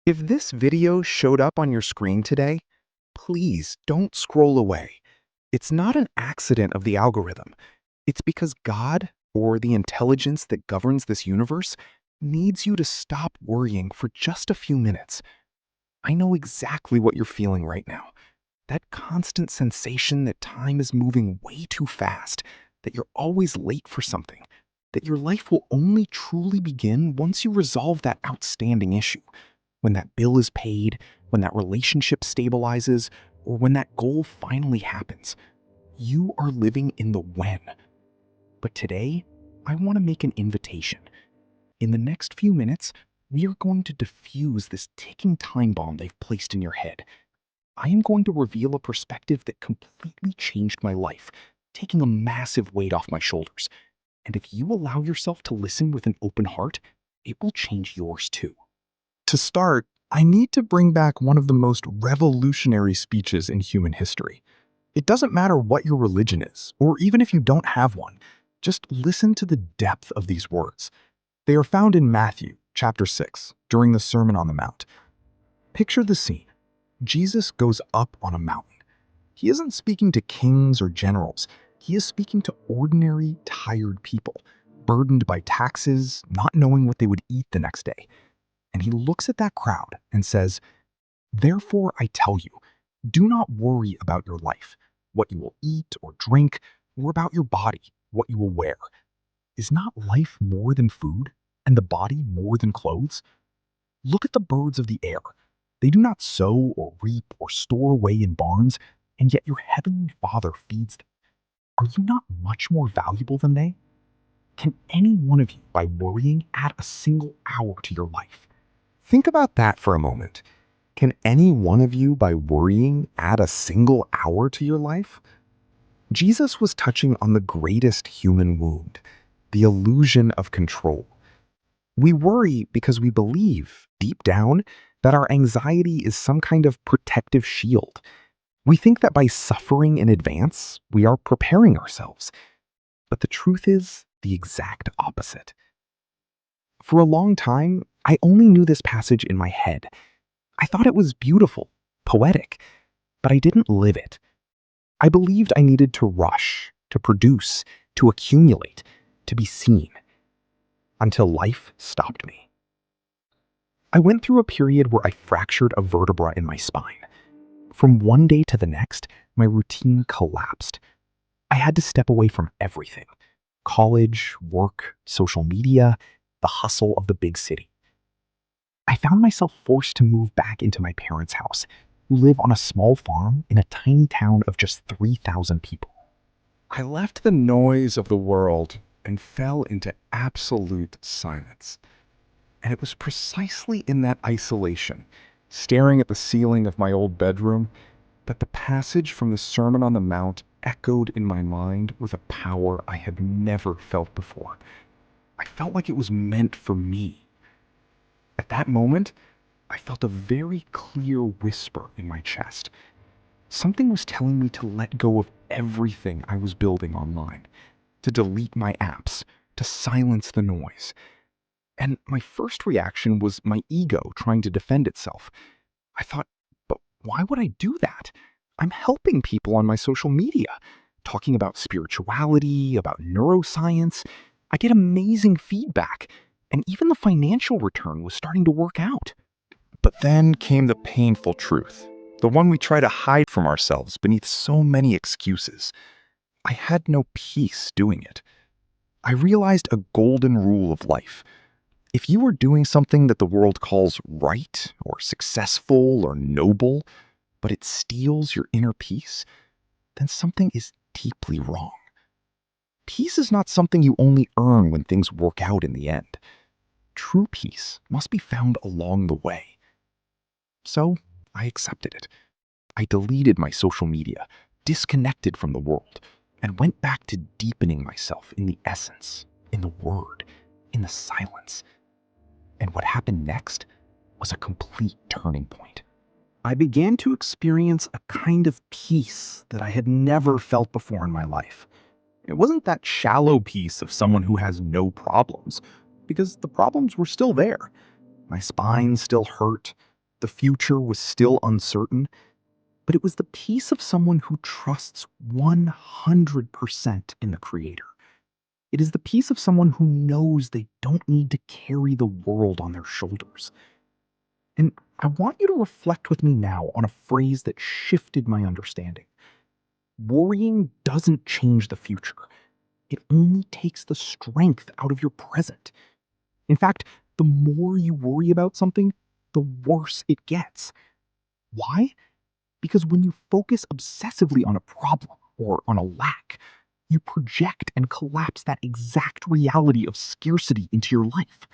If this video showed up on your screen today, please don't scroll away. It's not an accident of the algorithm. It's because God, or the intelligence that governs this universe, needs you to stop worrying for just a few minutes. I know exactly what you're feeling right now. That constant sensation that time is moving way too fast, that you're always late for something, that your life will only truly begin once you resolve that outstanding issue. When that bill is paid, when that relationship stabilizes, or when that goal finally happens. You are living in the when. But today, I want to make an invitation. In the next few minutes, we are going to diffuse this ticking time bomb they've placed in your head. I am going to reveal a perspective that completely changed my life, taking a massive weight off my shoulders. And if you allow yourself to listen with an open heart, it will change yours too. To start, I need to bring back one of the most revolutionary speeches in human history. It doesn't matter what your religion is, or even if you don't have one, just listen to the depth of these words. They are found in Matthew chapter 6, during the Sermon on the Mount. Picture the scene. Jesus goes up on a mountain. He isn't speaking to kings or generals. He is speaking to ordinary, tired people, burdened by taxes, not knowing what they would eat the next day. And he looks at that crowd and says, "Therefore I tell you, do not worry about your life, what you will eat or drink, or about your body, what you will wear. Is not life more than food, and the body more than clothes? Look at the birds of the air. They do not sow or reap or store away in barns, and yet your heavenly Father feeds them. Are you not much more valuable than they? Can any one of you, by worrying, add a single hour to your life?" Think about that for a moment. Can any one of you, by worrying, add a single hour to your life? Jesus was touching on the greatest human wound, the illusion of control. We worry because we believe, deep down, that our anxiety is some kind of protective shield. We think that by suffering in advance, we are preparing ourselves. But the truth is the exact opposite. For a long time, I only knew this passage in my head. I thought it was beautiful, poetic, but I didn't live it. I believed I needed to rush, to produce, to accumulate, to be seen, until life stopped me. I went through a period where I fractured a vertebra in my spine. From one day to the next, my routine collapsed. I had to step away from everything: college, work, social media, the hustle of the big city. I found myself forced to move back into my parents' house, who live on a small farm in a tiny town of just 3,000 people. I left the noise of the world and fell into absolute silence. And it was precisely in that isolation, staring at the ceiling of my old bedroom, that the passage from the Sermon on the Mount echoed in my mind with a power I had never felt before. I felt like it was meant for me. At that moment, I felt a very clear whisper in my chest. Something was telling me to let go of everything I was building online, to delete my apps, to silence the noise. And my first reaction was my ego trying to defend itself. I thought, but why would I do that? I'm helping people on my social media, talking about spirituality, about neuroscience. I get amazing feedback, and even the financial return was starting to work out. But then came the painful truth, the one we try to hide from ourselves beneath so many excuses. I had no peace doing it. I realized a golden rule of life. If you are doing something that the world calls right, or successful, or noble, but it steals your inner peace, then something is deeply wrong. Peace is not something you only earn when things work out in the end. True peace must be found along the way. So I accepted it. I deleted my social media, disconnected from the world, and went back to deepening myself in the essence, in the word, in the silence. And what happened next was a complete turning point. I began to experience a kind of peace that I had never felt before in my life. It wasn't that shallow peace of someone who has no problems, because the problems were still there. My spine still hurt. The future was still uncertain, but it was the peace of someone who trusts 100% in the Creator. It is the peace of someone who knows they don't need to carry the world on their shoulders. And I want you to reflect with me now on a phrase that shifted my understanding. Worrying doesn't change the future. It only takes the strength out of your present. In fact, the more you worry about something, the worse it gets. Why? Because when you focus obsessively on a problem or on a lack, you project and collapse that exact reality of scarcity into your life.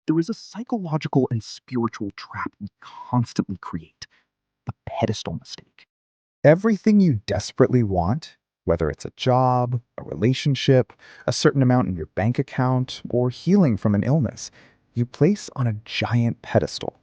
There is a psychological and spiritual trap we constantly create: the pedestal mistake. Everything you desperately want, whether it's a job, a relationship, a certain amount in your bank account, or healing from an illness, you place on a giant pedestal.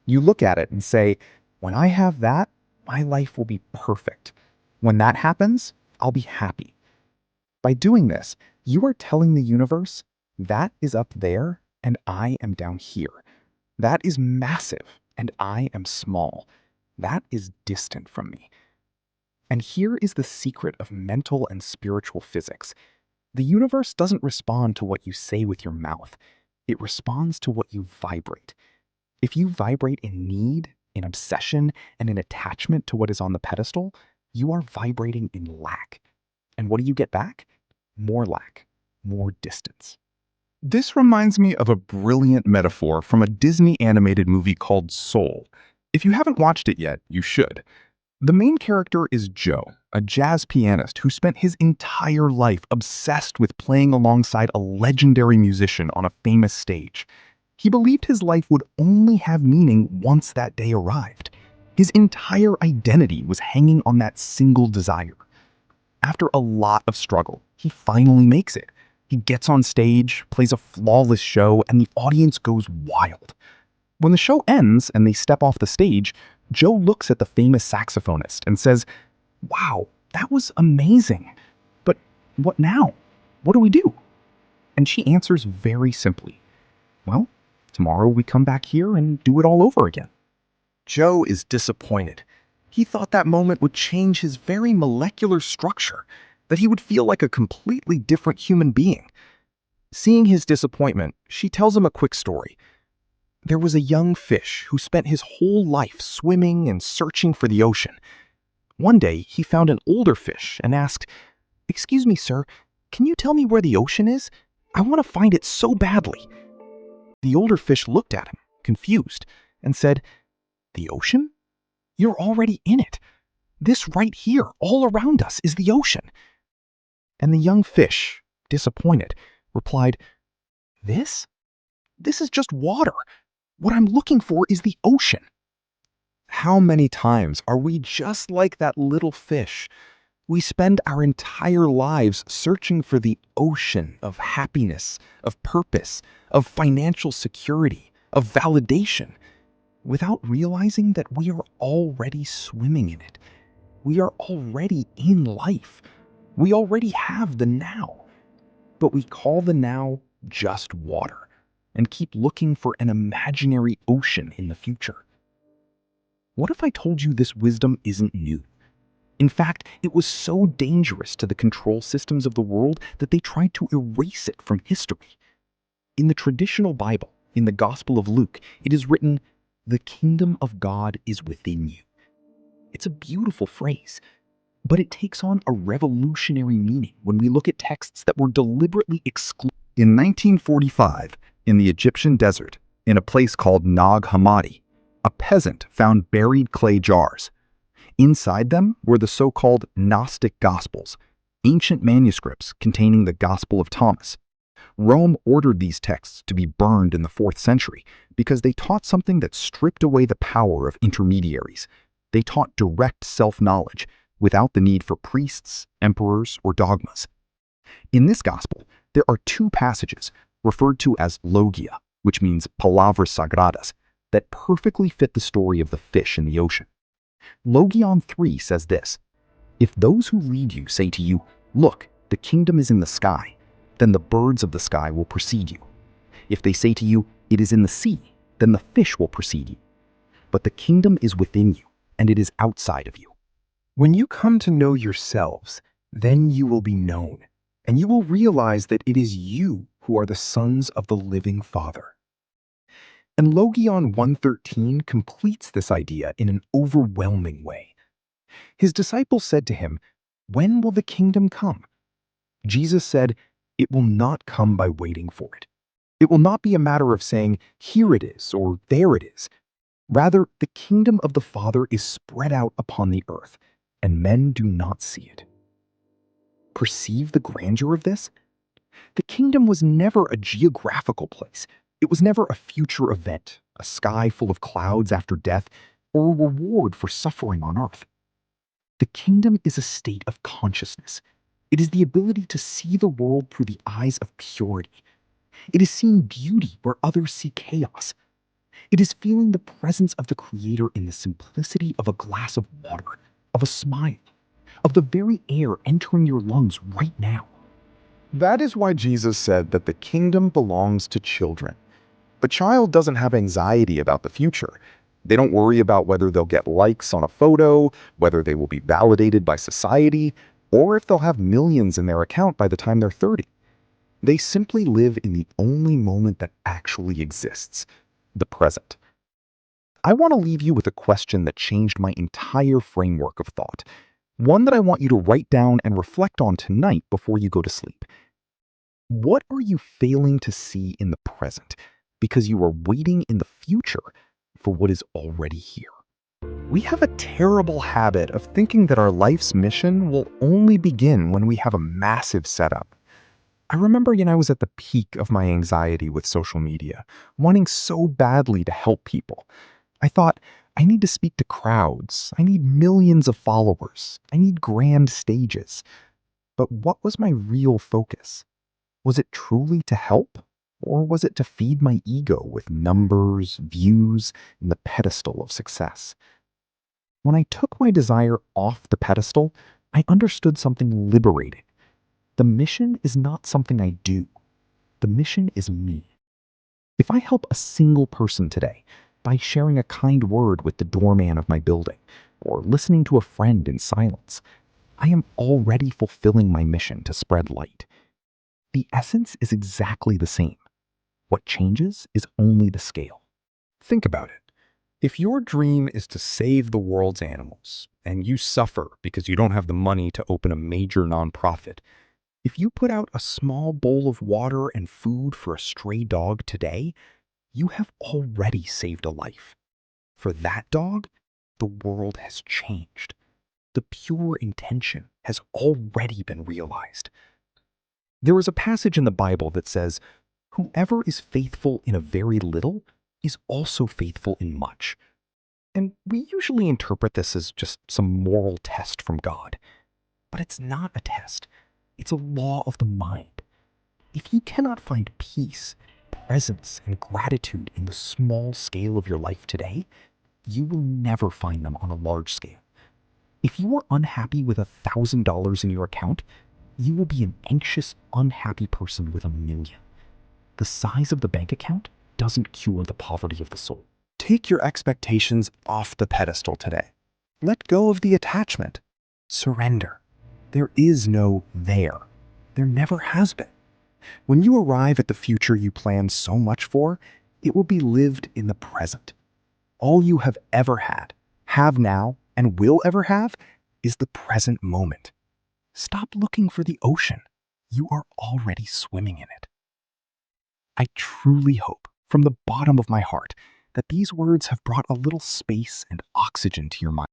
You look at it and say, when I have that, my life will be perfect. When that happens, I'll be happy. By doing this, you are telling the universe, that is up there and I am down here. That is massive and I am small. That is distant from me. And here is the secret of mental and spiritual physics. The universe doesn't respond to what you say with your mouth. It responds to what you vibrate. If you vibrate in need, in obsession, and in attachment to what is on the pedestal, you are vibrating in lack. And what do you get back? More lack, more distance. This reminds me of a brilliant metaphor from a Disney animated movie called Soul. If you haven't watched it yet, you should. The main character is Joe, a jazz pianist who spent his entire life obsessed with playing alongside a legendary musician on a famous stage. He believed his life would only have meaning once that day arrived. His entire identity was hanging on that single desire. After a lot of struggle, he finally makes it. He gets on stage, plays a flawless show, and the audience goes wild. When the show ends and they step off the stage, Joe looks at the famous saxophonist and says, "Wow, that was amazing. But what now? What do we do?" And she answers very simply, "Well, tomorrow we come back here and do it all over again." Joe is disappointed. He thought that moment would change his very molecular structure, that he would feel like a completely different human being. Seeing his disappointment, she tells him a quick story. There was a young fish who spent his whole life swimming and searching for the ocean. One day, he found an older fish and asked, "Excuse me, sir, can you tell me where the ocean is? I want to find it so badly." The older fish looked at him, confused, and said, "The ocean? You're already in it. This right here, all around us, is the ocean." And the young fish, disappointed, replied, "This? This is just water. What I'm looking for is the ocean." How many times are we just like that little fish? We spend our entire lives searching for the ocean of happiness, of purpose, of financial security, of validation, without realizing that we are already swimming in it. We are already in life. We already have the now. But we call the now just water and keep looking for an imaginary ocean in the future. What if I told you this wisdom isn't new? In fact, it was so dangerous to the control systems of the world that they tried to erase it from history. In the traditional Bible, in the Gospel of Luke, it is written, "The kingdom of God is within you." It's a beautiful phrase, but it takes on a revolutionary meaning when we look at texts that were deliberately excluded. In 1945, in the Egyptian desert, in a place called Nag Hammadi, a peasant found buried clay jars. Inside them were the so-called Gnostic Gospels, ancient manuscripts containing the Gospel of Thomas. Rome ordered these texts to be burned in the 4th century because they taught something that stripped away the power of intermediaries. They taught direct self-knowledge without the need for priests, emperors, or dogmas. In this gospel, there are 2 passages referred to as logia, which means palabras sagradas, that perfectly fit the story of the fish in the ocean. Logion 3 says this: "If those who lead you say to you, 'Look, the kingdom is in the sky,' then the birds of the sky will precede you. If they say to you, 'It is in the sea,' then the fish will precede you. but the kingdom is within you, and it is outside of you. When you come to know yourselves, then you will be known, and you will realize that it is you who are the sons of the living Father. And Logion 113 completes this idea in an overwhelming way. His disciples said to him, "When will the kingdom come?" Jesus said, "It will not come by waiting for it. It will not be a matter of saying, 'Here it is,' or 'There it is.' Rather, the kingdom of the Father is spread out upon the earth, and men do not see it." Perceive the grandeur of this? The kingdom was never a geographical place. It was never a future event, a sky full of clouds after death, or a reward for suffering on earth. The kingdom is a state of consciousness. It is the ability to see the world through the eyes of purity. It is seeing beauty where others see chaos. It is feeling the presence of the Creator in the simplicity of a glass of water, of a smile, of the very air entering your lungs right now. That is why Jesus said that the kingdom belongs to children. A child doesn't have anxiety about the future. They don't worry about whether they'll get likes on a photo, whether they will be validated by society, or if they'll have millions in their account by the time they're 30. They simply live in the only moment that actually exists, the present. I want to leave you with a question that changed my entire framework of thought. One that I want you to write down and reflect on tonight before you go to sleep. What are you failing to see in the present because you are waiting in the future for what is already here? We have a terrible habit of thinking that our life's mission will only begin when we have a massive setup. I remember when I was at the peak of my anxiety with social media, wanting so badly to help people. I thought, I need to speak to crowds. I need millions of followers. I need grand stages. But what was my real focus? Was it truly to help? Or was it to feed my ego with numbers, views, and the pedestal of success? When I took my desire off the pedestal, I understood something liberating. The mission is not something I do. The mission is me. If I help a single person today by sharing a kind word with the doorman of my building or listening to a friend in silence, I am already fulfilling my mission to spread light. The essence is exactly the same. What changes is only the scale. Think about it. If your dream is to save the world's animals, and you suffer because you don't have the money to open a major nonprofit, if you put out a small bowl of water and food for a stray dog today, you have already saved a life. For that dog, the world has changed. The pure intention has already been realized. There is a passage in the Bible that says, "Whoever is faithful in a very little is also faithful in much." And we usually interpret this as just some moral test from God. But it's not a test. It's a law of the mind. If you cannot find peace, presence, and gratitude in the small scale of your life today, you will never find them on a large scale. If you are unhappy with $1,000 in your account, you will be an anxious, unhappy person with $1 million. The size of the bank account doesn't cure the poverty of the soul. Take your expectations off the pedestal today. Let go of the attachment. Surrender. There is no there. There never has been. When you arrive at the future you plan so much for, it will be lived in the present. All you have ever had, have now, and will ever have is the present moment. Stop looking for the ocean. You are already swimming in it. I truly hope, from the bottom of my heart, that these words have brought a little space and oxygen to your mind.